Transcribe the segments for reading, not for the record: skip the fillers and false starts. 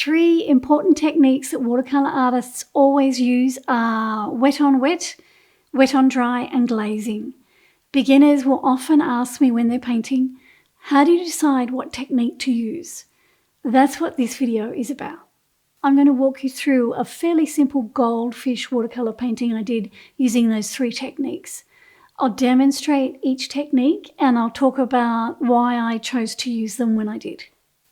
Three important techniques that watercolour artists always use are wet on wet, wet on dry, and glazing. Beginners will often ask me when they're painting, how do you decide what technique to use? That's what this video is about. I'm going to walk you through a fairly simple goldfish watercolour painting I did using those three techniques. I'll demonstrate each technique and I'll talk about why I chose to use them when I did.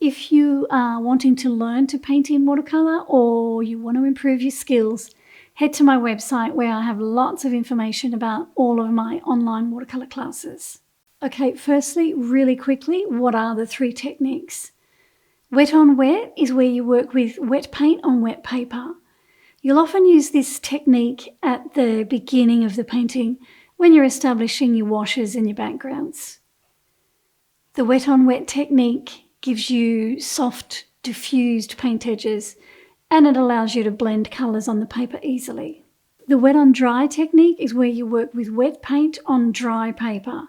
If you are wanting to learn to paint in watercolour or you want to improve your skills, head to my website where I have lots of information about all of my online watercolour classes. Okay, firstly, really quickly, what are the three techniques? Wet on wet is where you work with wet paint on wet paper. You'll often use this technique at the beginning of the painting when you're establishing your washes and your backgrounds. The wet on wet technique gives you soft, diffused paint edges and it allows you to blend colours on the paper easily. The wet on dry technique is where you work with wet paint on dry paper.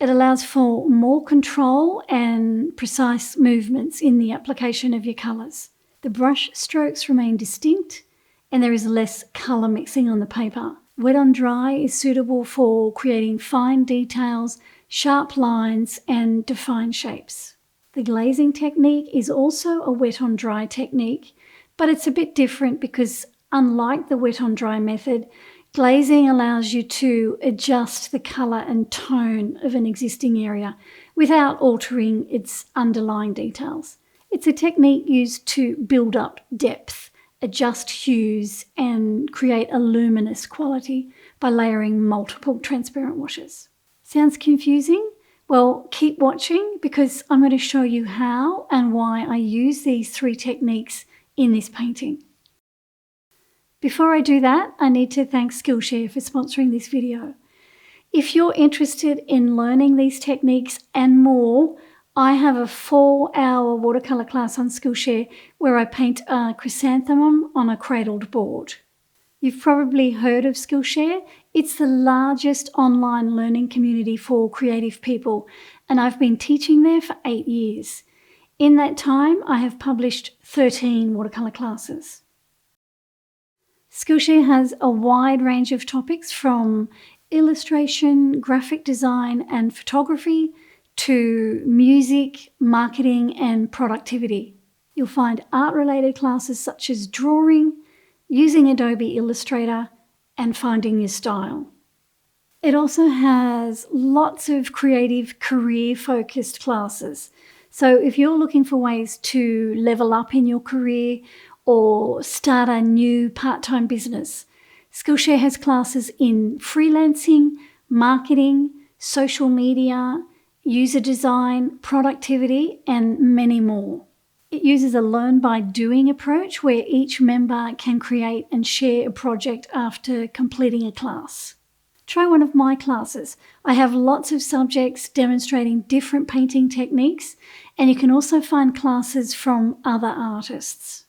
It allows for more control and precise movements in the application of your colours. The brush strokes remain distinct and there is less colour mixing on the paper. Wet on dry is suitable for creating fine details, sharp lines and defined shapes. The glazing technique is also a wet on dry technique, but it's a bit different because unlike the wet on dry method, glazing allows you to adjust the colour and tone of an existing area without altering its underlying details. It's a technique used to build up depth, adjust hues and create a luminous quality by layering multiple transparent washes. Sounds confusing? Well, keep watching because I'm going to show you how and why I use these three techniques in this painting. Before I do that, I need to thank Skillshare for sponsoring this video. If you're interested in learning these techniques and more, I have a 4-hour watercolour class on Skillshare where I paint a chrysanthemum on a cradled board. You've probably heard of Skillshare. It's the largest online learning community for creative people, and I've been teaching there for 8 years. In that time, I have published 13 watercolour classes. Skillshare has a wide range of topics from illustration, graphic design and photography to music, marketing and productivity. You'll find art-related classes such as drawing, using Adobe Illustrator and finding your style. It also has lots of creative career-focused classes. So if you're looking for ways to level up in your career or start a new part-time business, Skillshare has classes in freelancing, marketing, social media, user design, productivity, and many more. It uses a learn-by-doing approach where each member can create and share a project after completing a class. Try one of my classes. I have lots of subjects demonstrating different painting techniques, and you can also find classes from other artists.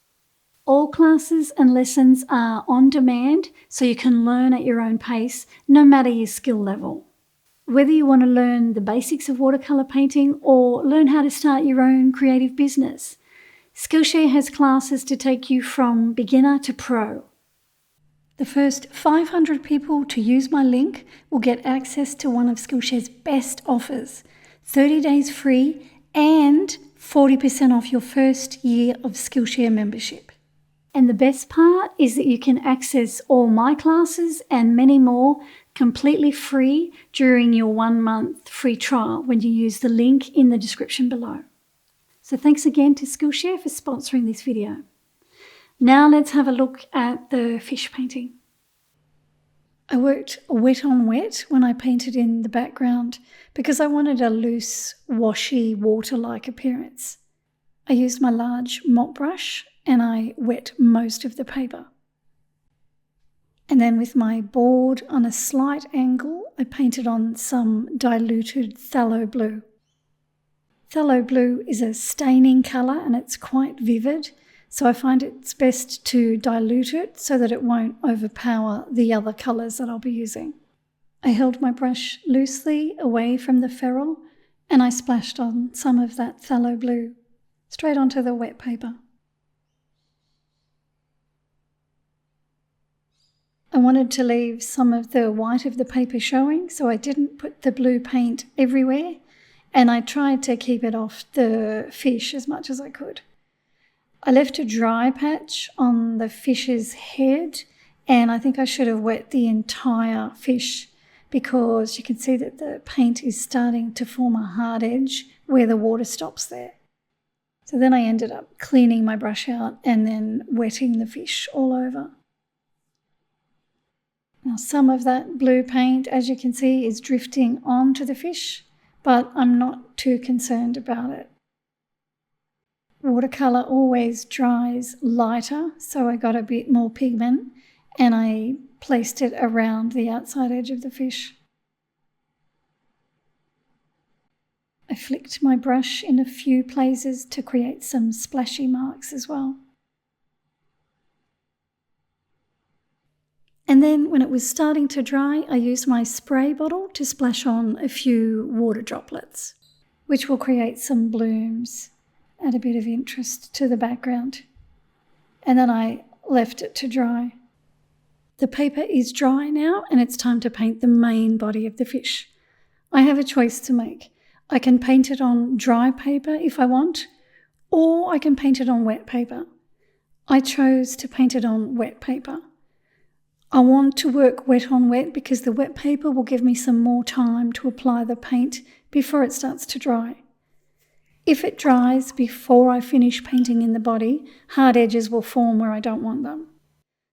All classes and lessons are on demand, so you can learn at your own pace, no matter your skill level. Whether you want to learn the basics of watercolour painting or learn how to start your own creative business, Skillshare has classes to take you from beginner to pro. The first 500 people to use my link will get access to one of Skillshare's best offers, 30 days free and 40% off your first year of Skillshare membership. And the best part is that you can access all my classes and many more completely free during your 1-month free trial when you use the link in the description below. So thanks again to Skillshare for sponsoring this video. Now let's have a look at the fish painting. I worked wet on wet when I painted in the background because I wanted a loose, washy, water-like appearance. I used my large mop brush and I wet most of the paper. And then with my board on a slight angle, I painted on some diluted phthalo blue. Phthalo blue is a staining colour and it's quite vivid, so I find it's best to dilute it so that it won't overpower the other colours that I'll be using. I held my brush loosely away from the ferrule and I splashed on some of that phthalo blue straight onto the wet paper. I wanted to leave some of the white of the paper showing, so I didn't put the blue paint everywhere, and I tried to keep it off the fish as much as I could. I left a dry patch on the fish's head, and I think I should have wet the entire fish because you can see that the paint is starting to form a hard edge where the water stops there. So then I ended up cleaning my brush out and then wetting the fish all over. Now some of that blue paint, as you can see, is drifting onto the fish, but I'm not too concerned about it. Watercolour always dries lighter, so I got a bit more pigment and I placed it around the outside edge of the fish. I flicked my brush in a few places to create some splashy marks as well. And then when it was starting to dry, I used my spray bottle to splash on a few water droplets, which will create some blooms, add a bit of interest to the background. And then I left it to dry. The paper is dry now and it's time to paint the main body of the fish. I have a choice to make. I can paint it on dry paper if I want, or I can paint it on wet paper. I chose to paint it on wet paper. I want to work wet on wet because the wet paper will give me some more time to apply the paint before it starts to dry. If it dries before I finish painting in the body, hard edges will form where I don't want them.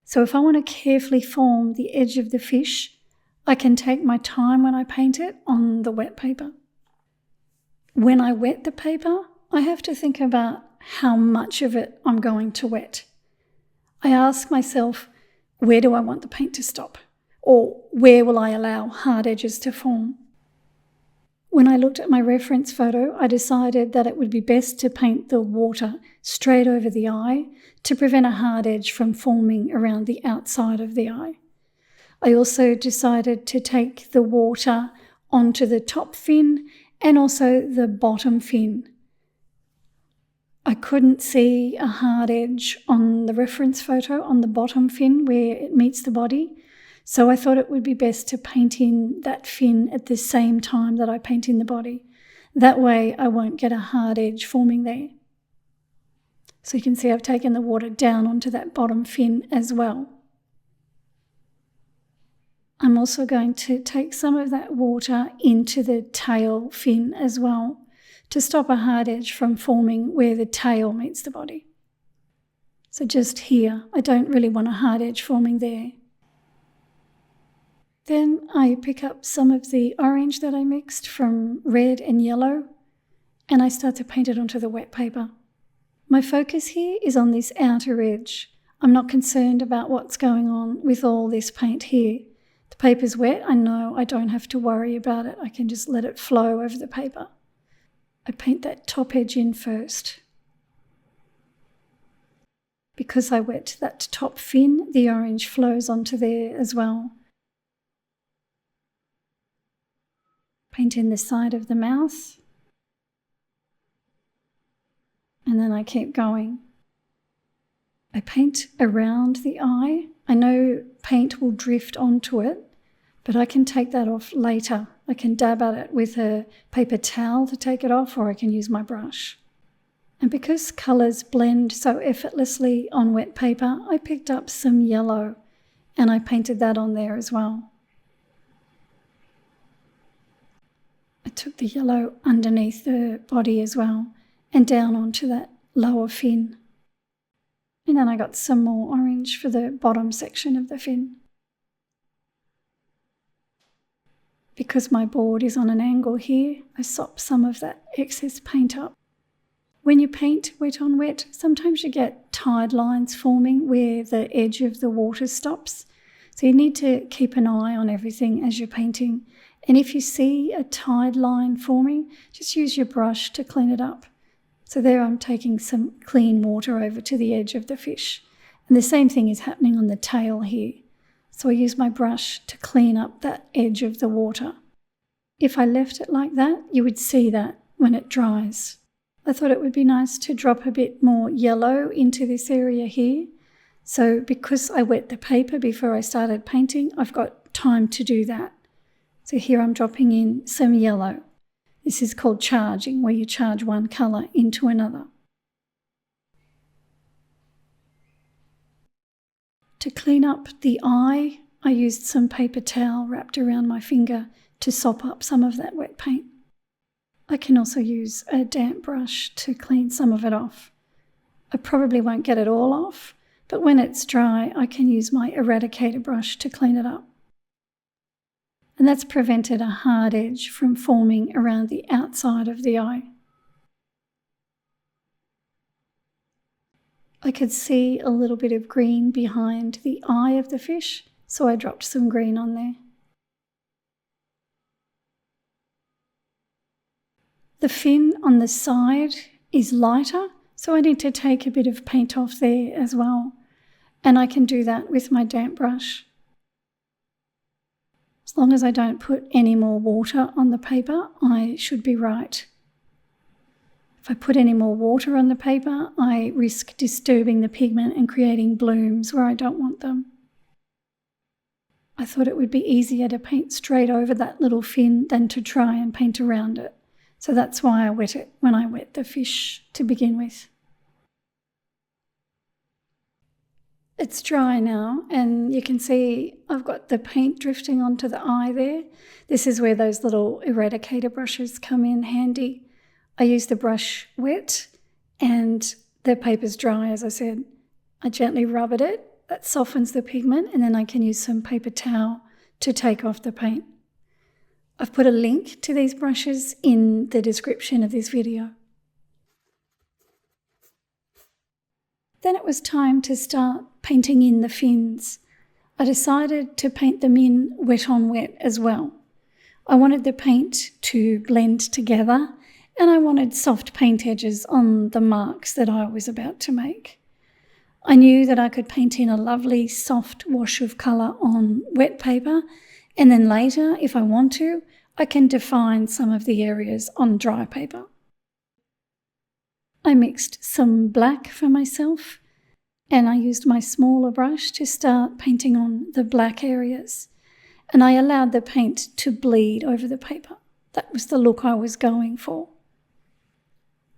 So if I want to carefully form the edge of the fish, I can take my time when I paint it on the wet paper. When I wet the paper, I have to think about how much of it I'm going to wet. I ask myself, where do I want the paint to stop? Or where will I allow hard edges to form? When I looked at my reference photo, I decided that it would be best to paint the water straight over the eye to prevent a hard edge from forming around the outside of the eye. I also decided to take the water onto the top fin and also the bottom fin. I couldn't see a hard edge on the reference photo on the bottom fin where it meets the body, so I thought it would be best to paint in that fin at the same time that I paint in the body. That way I won't get a hard edge forming there. So you can see I've taken the water down onto that bottom fin as well. I'm also going to take some of that water into the tail fin as well to stop a hard edge from forming where the tail meets the body. So just here, I don't really want a hard edge forming there. Then I pick up some of the orange that I mixed from red and yellow, and I start to paint it onto the wet paper. My focus here is on this outer edge. I'm not concerned about what's going on with all this paint here. The paper's wet, I know I don't have to worry about it. I can just let it flow over the paper. I paint that top edge in first. Because I wet that top fin, the orange flows onto there as well. Paint in the side of the mouth. And then I keep going. I paint around the eye. I know paint will drift onto it, but I can take that off later. I can dab at it with a paper towel to take it off, or I can use my brush. And because colours blend so effortlessly on wet paper, I picked up some yellow and I painted that on there as well. I took the yellow underneath the body as well and down onto that lower fin. And then I got some more orange for the bottom section of the fin. Because my board is on an angle here, I sop some of that excess paint up. When you paint wet on wet, sometimes you get tide lines forming where the edge of the water stops. So you need to keep an eye on everything as you're painting. And if you see a tide line forming, just use your brush to clean it up. So there I'm taking some clean water over to the edge of the fish. And the same thing is happening on the tail here. So I use my brush to clean up that edge of the water. If I left it like that, you would see that when it dries. I thought it would be nice to drop a bit more yellow into this area here. So because I wet the paper before I started painting, I've got time to do that. So here I'm dropping in some yellow. This is called charging, where you charge one colour into another. To clean up the eye, I used some paper towel wrapped around my finger to sop up some of that wet paint. I can also use a damp brush to clean some of it off. I probably won't get it all off, but when it's dry, I can use my eradicator brush to clean it up. And that's prevented a hard edge from forming around the outside of the eye. I could see a little bit of green behind the eye of the fish, so I dropped some green on there. The fin on the side is lighter, so I need to take a bit of paint off there as well. And I can do that with my damp brush. As long as I don't put any more water on the paper, I should be right. If I put any more water on the paper, I risk disturbing the pigment and creating blooms where I don't want them. I thought it would be easier to paint straight over that little fin than to try and paint around it. So that's why I wet it when I wet the fish to begin with. It's dry now, and you can see I've got the paint drifting onto the eye there. This is where those little eradicator brushes come in handy. I use the brush wet and the paper's dry, as I said. I gently rub at it, that softens the pigment, and then I can use some paper towel to take off the paint. I've put a link to these brushes in the description of this video. Then it was time to start painting in the fins. I decided to paint them in wet on wet as well. I wanted the paint to blend together, and I wanted soft paint edges on the marks that I was about to make. I knew that I could paint in a lovely soft wash of colour on wet paper, and then later, if I want to, I can define some of the areas on dry paper. I mixed some black for myself, and I used my smaller brush to start painting on the black areas, and I allowed the paint to bleed over the paper. That was the look I was going for.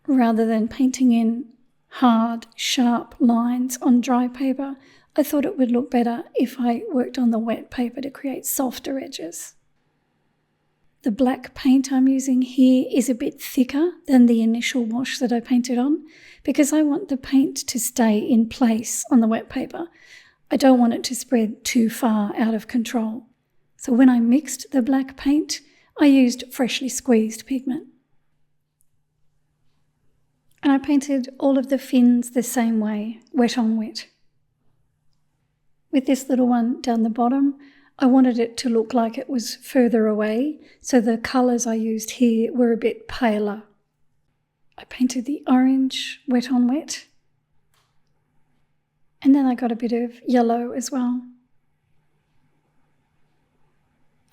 Rather than painting in hard, sharp lines on dry paper, I thought it would look better if I worked on the wet paper to create softer edges. The black paint I'm using here is a bit thicker than the initial wash that I painted on because I want the paint to stay in place on the wet paper. I don't want it to spread too far out of control. So when I mixed the black paint, I used freshly squeezed pigment. And I painted all of the fins the same way, wet on wet. With this little one down the bottom, I wanted it to look like it was further away, so the colours I used here were a bit paler. I painted the orange wet on wet, and then I got a bit of yellow as well.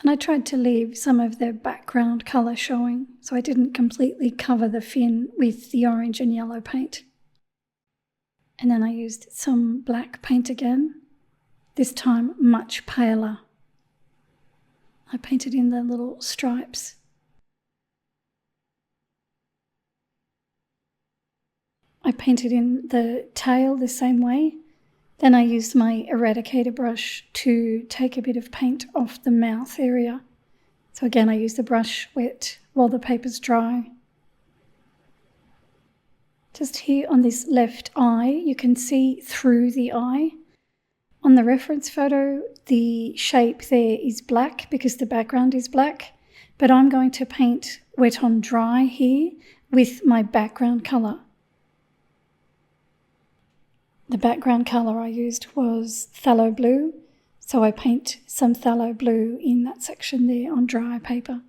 And I tried to leave some of the background colour showing, so I didn't completely cover the fin with the orange and yellow paint. And then I used some black paint again, this time much paler. I painted in the little stripes. I painted in the tail the same way. Then I used my eradicator brush to take a bit of paint off the mouth area. So again, I used the brush wet while the paper's dry. Just here on this left eye, you can see through the eye. On the reference photo, the shape there is black because the background is black, but I'm going to paint wet on dry here with my background colour. The background colour I used was phthalo blue, so I paint some phthalo blue in that section there on dry paper.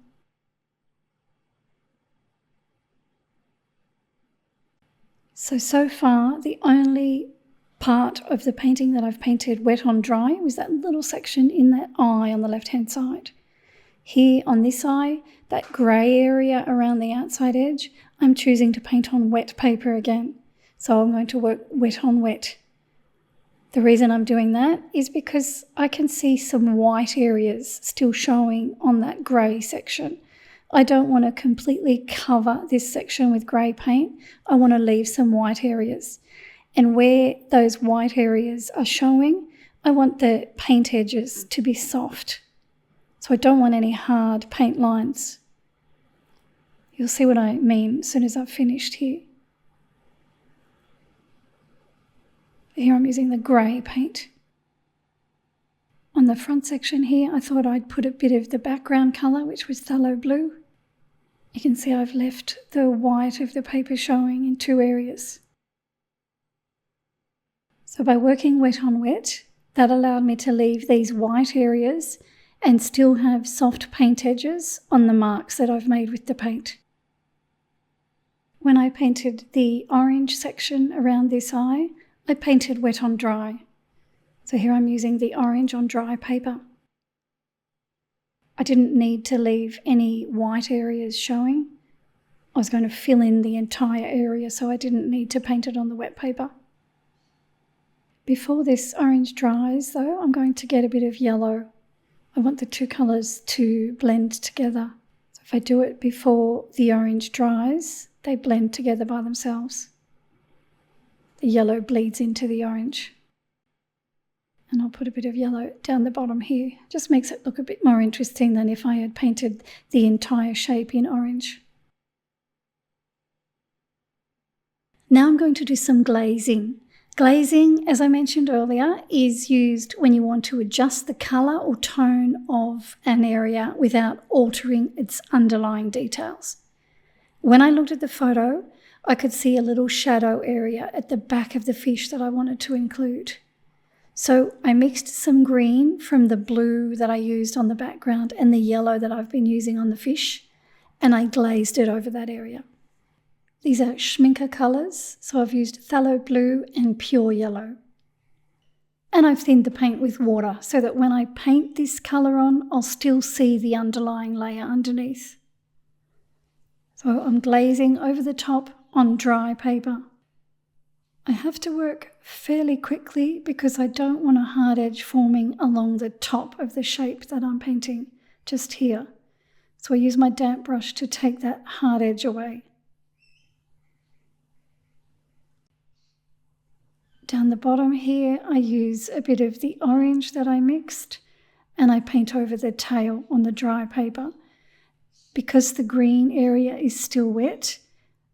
So far, the only part of the painting that I've painted wet on dry was that little section in that eye on the left-hand side. Here on this eye, that grey area around the outside edge, I'm choosing to paint on wet paper again. So I'm going to work wet on wet. The reason I'm doing that is because I can see some white areas still showing on that grey section. I don't want to completely cover this section with grey paint. I want to leave some white areas. And where those white areas are showing, I want the paint edges to be soft. So I don't want any hard paint lines. You'll see what I mean as soon as I've finished here. Here I'm using the grey paint. On the front section here, I thought I'd put a bit of the background colour, which was phthalo blue. You can see I've left the white of the paper showing in two areas. So by working wet on wet, that allowed me to leave these white areas and still have soft paint edges on the marks that I've made with the paint. When I painted the orange section around this eye, I painted wet on dry. So here I'm using the orange on dry paper. I didn't need to leave any white areas showing. I was going to fill in the entire area, so I didn't need to paint it on the wet paper. Before this orange dries though, I'm going to get a bit of yellow. I want the two colours to blend together. So if I do it before the orange dries, they blend together by themselves. The yellow bleeds into the orange. And I'll put a bit of yellow down the bottom here. Just makes it look a bit more interesting than if I had painted the entire shape in orange. Now I'm going to do some glazing. Glazing, as I mentioned earlier, is used when you want to adjust the colour or tone of an area without altering its underlying details. When I looked at the photo, I could see a little shadow area at the back of the fish that I wanted to include. So I mixed some green from the blue that I used on the background and the yellow that I've been using on the fish, and I glazed it over that area. These are Schminker colours, so I've used phthalo blue and pure yellow. And I've thinned the paint with water so that when I paint this colour on, I'll still see the underlying layer underneath. So I'm glazing over the top on dry paper. I have to work fairly quickly because I don't want a hard edge forming along the top of the shape that I'm painting, just here. So I use my damp brush to take that hard edge away. Down the bottom here, I use a bit of the orange that I mixed and I paint over the tail on the dry paper. Because the green area is still wet,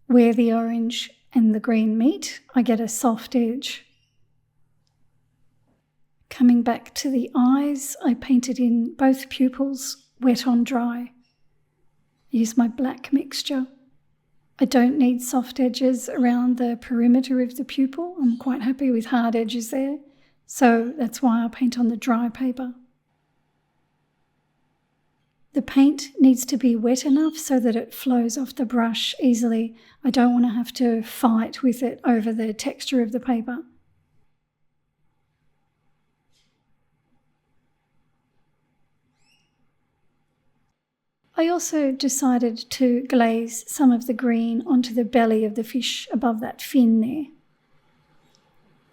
where the orange and the green meet, I get a soft edge. Coming back to the eyes, I painted in both pupils, wet on dry. Use my black mixture. I don't need soft edges around the perimeter of the pupil. I'm quite happy with hard edges there, so that's why I paint on the dry paper. The paint needs to be wet enough so that it flows off the brush easily. I don't want to have to fight with it over the texture of the paper. I also decided to glaze some of the green onto the belly of the fish above that fin there.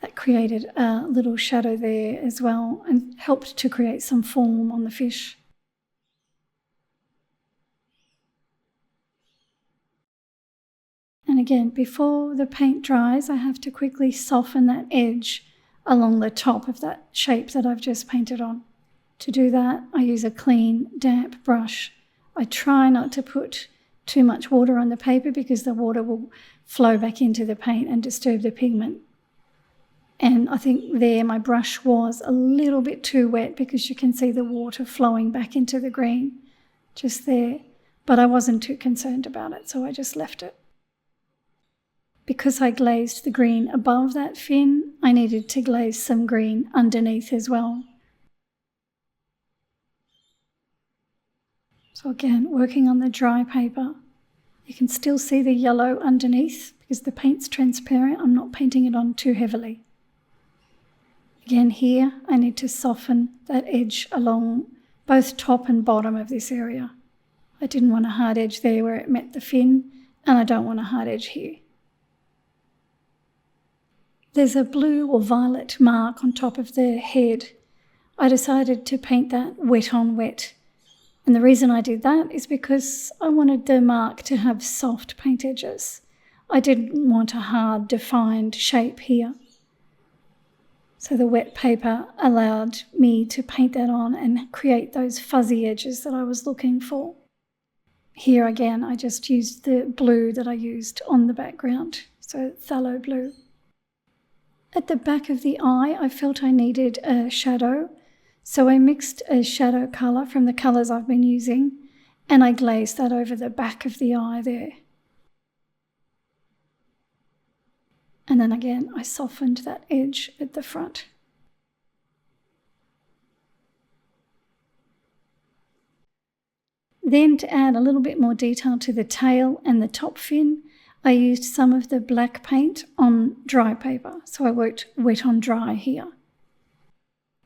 That created a little shadow there as well and helped to create some form on the fish. And again, before the paint dries, I have to quickly soften that edge along the top of that shape that I've just painted on. To do that, I use a clean, damp brush. I try not to put too much water on the paper because the water will flow back into the paint and disturb the pigment. And I think there my brush was a little bit too wet because you can see the water flowing back into the green just there. But I wasn't too concerned about it, so I just left it. Because I glazed the green above that fin, I needed to glaze some green underneath as well. So again, working on the dry paper, you can still see the yellow underneath because the paint's transparent. I'm not painting it on too heavily. Again here, I need to soften that edge along both top and bottom of this area. I didn't want a hard edge there where it met the fin, and I don't want a hard edge here. there's a blue or violet mark on top of the head. I decided to paint that wet on wet. And the reason I did that is because I wanted the mark to have soft paint edges. I didn't want a hard, defined shape here. So the wet paper allowed me to paint that on and create those fuzzy edges that I was looking for. Here again, I just used the blue that I used on the background, so phthalo blue. At the back of the eye, I felt I needed a shadow, so I mixed a shadow colour from the colours I've been using, and I glazed that over the back of the eye there. And then again, I softened that edge at the front. Then to add a little bit more detail to the tail and the top fin, I used some of the black paint on dry paper. So I worked wet on dry here.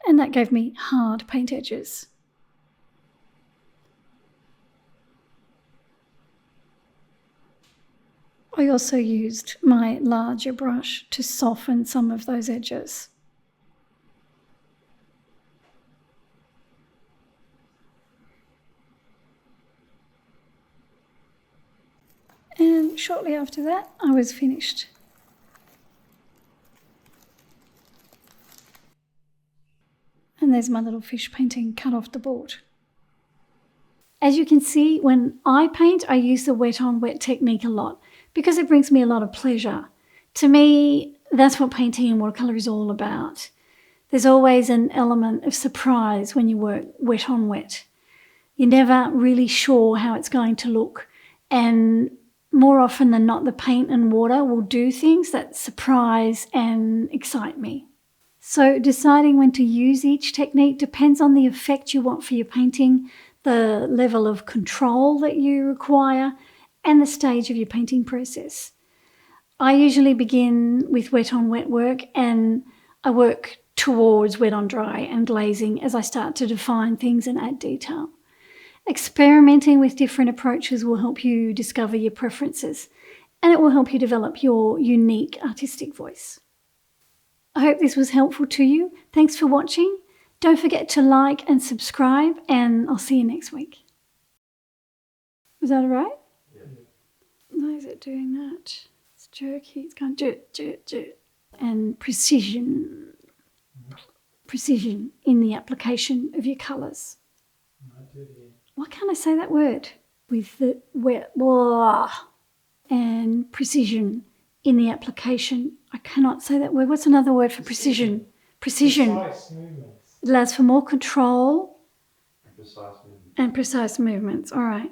And that gave me hard paint edges. I also used my larger brush to soften some of those edges. And shortly after that, I was finished. And there's my little fish painting cut off the board. As you can see, when I paint, I use the wet on wet technique a lot because it brings me a lot of pleasure. To me, that's what painting in watercolour is all about. There's always an element of surprise when you work wet on wet. You're never really sure how it's going to look, and more often than not, the paint and water will do things that surprise and excite me. So deciding when to use each technique depends on the effect you want for your painting, the level of control that you require, and the stage of your painting process. I usually begin with wet on wet work, and I work towards wet on dry and glazing as I start to define things and add detail. Experimenting with different approaches will help you discover your preferences, and it will help you develop your unique artistic voice. I hope this was helpful to you. Thanks for watching. Don't forget to like and subscribe, and I'll see you next week. Was that all right? Yeah. Why is it doing that? It's jerky. It's going jerk. And precision. Precision in the application of your colours. Why can't I say that word? With the wet, blah, and precision in the application. I cannot say that word. What's another word for precision? Precision. Precise movements. It allows for more control. And precise movements. All right.